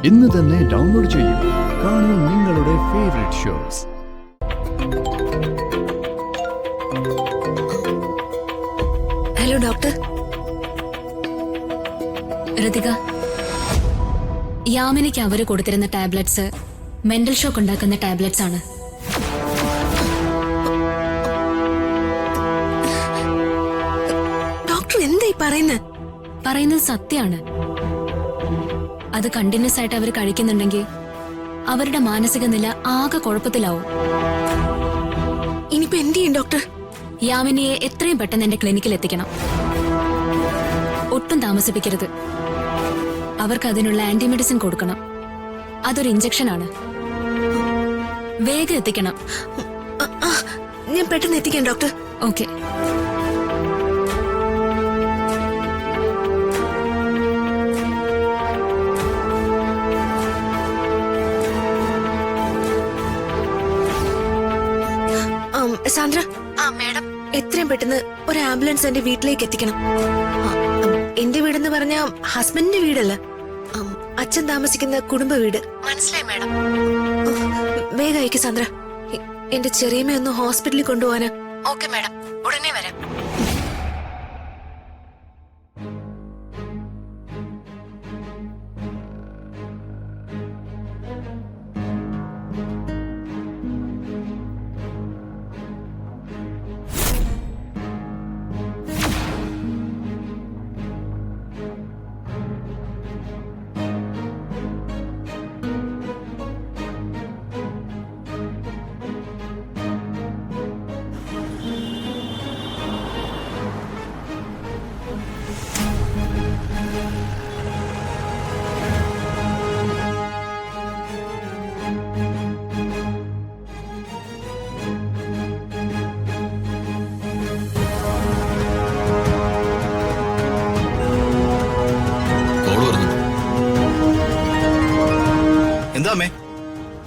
ഇന്ന് തന്നെ ഡൗൺലോഡ് ചെയ്യൂ. കാണൂ നിങ്ങളുടെ favourite shows. Hello doctor. Ritika, യാമിനിക്ക് അവര് കൊടുത്തിരുന്ന ടാബ്ലറ്റ്സ് മെന്റൽ ഷോക്ക് ഉണ്ടാക്കുന്ന ടാബ്ലറ്റ്സ് ആണ്. ഡോക്ടർ എന്തായി പറയുന്നത് സത്യമാണ്. അത് കണ്ടിന്യൂസ് ആയിട്ട് അവർ കഴിക്കുന്നുണ്ടെങ്കിൽ അവരുടെ മാനസിക നില ആകെ കുഴപ്പത്തിലാവും. ഇനിയിപ്പോ എന്ത് ചെയ്യും ഡോക്ടർ? യാമിനിയെ എത്രയും പെട്ടെന്ന് എന്റെ ക്ലിനിക്കിൽ എത്തിക്കണം. ഒട്ടും താമസിപ്പിക്കരുത്. അവർക്ക് അതിനുള്ള ആന്റിമെഡിസിൻ കൊടുക്കണം. അതൊരു ഇഞ്ചക്ഷൻ ആണ്. വേഗം എത്തിക്കണം. ഞാൻ പെട്ടെന്ന് എത്തിക്കാം ഡോക്ടർ. ഓക്കെ. സാന്ദ്ര, മാഡം, എത്രയും പെട്ടെന്ന് ഒരു ആംബുലൻസ് എന്റെ വീട്ടിലേക്ക് എത്തിക്കണം. എന്റെ വീടെന്ന് പറഞ്ഞ ഹസ്ബൻഡിന്റെ വീടല്ല, അച്ഛൻ താമസിക്കുന്ന കുടുംബ വീട്. മനസ്സിലായി മാഡം? വേഗം അയക്ക് സാന്ദ്ര. എന്റെ ചെറിയമ്മ ഒന്ന് ഹോസ്പിറ്റലിൽ കൊണ്ടുപോകാന്. ഓക്കെ മാഡം, ഉടനെ വരാം.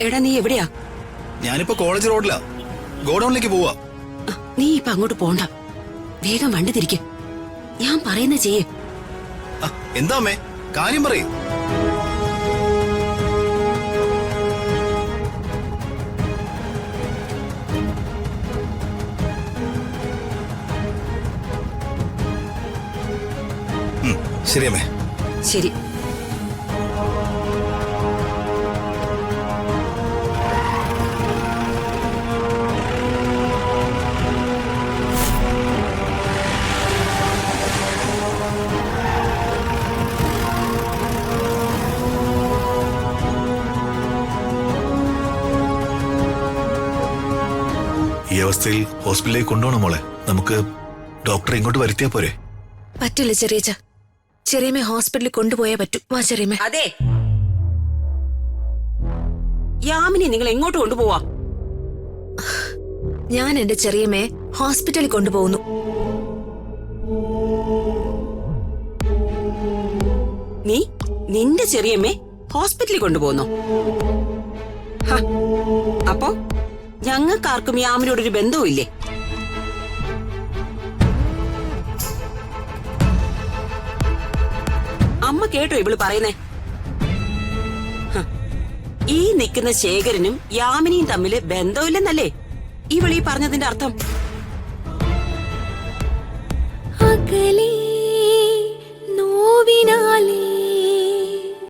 എടാ, നീ എവിടെയാ? ഞാനിപ്പോ കോളേജ് റോഡിലാ. ഗോഡൌണിലേക്ക് പോവാ. നീ ഇപ്പൊ അങ്ങോട്ട് പോണ്ട. വേഗം വണ്ടി തിരിക്ക്. ഞാൻ പറയുന്ന ചെയ്യേ. എന്താ അമ്മേ, കാര്യം പറയൂ. ശരി അമ്മേ. ശരി. ഈ അവസ്ഥയിൽ ഹോസ്പിറ്റലിലേക്ക് കൊണ്ടുപോകണം മോളെ. നമുക്ക് ഡോക്ടറെ ഇങ്ങോട്ട് വരുത്തിയാ പോരെ? പറ്റില്ല ചെറിയച്ച. ചെറിയമ്മ ഹോസ്പിറ്റലിൽ കൊണ്ടുപോയാ പറ്റൂ. വാ ചെറിയമ്മ. അതെ, യാമിനി നിങ്ങൾ എങ്ങോട്ട് കൊണ്ടുപോവാ? ഞാൻ എന്റെ ചെറിയമ്മയെ ഹോസ്പിറ്റലിൽ കൊണ്ടുപോകുന്നു. നീ നിന്റെ ചെറിയമ്മേ ഹോസ്പിറ്റലിൽ കൊണ്ടുപോകുന്നോ? അപ്പോ ഞങ്ങൾക്കാർക്കും യാമിനോടൊരു ബന്ധവും ഇല്ലേ? അമ്മ കേട്ടോ ഇവള് പറയുന്നേ? ഈ നിൽക്കുന്ന ശേഖരനും യാമിനിയും തമ്മില് ബന്ധമില്ലെന്നല്ലേ ഇവളീ പറഞ്ഞതിന്റെ അർത്ഥം? അകലേ നോവിനാലേ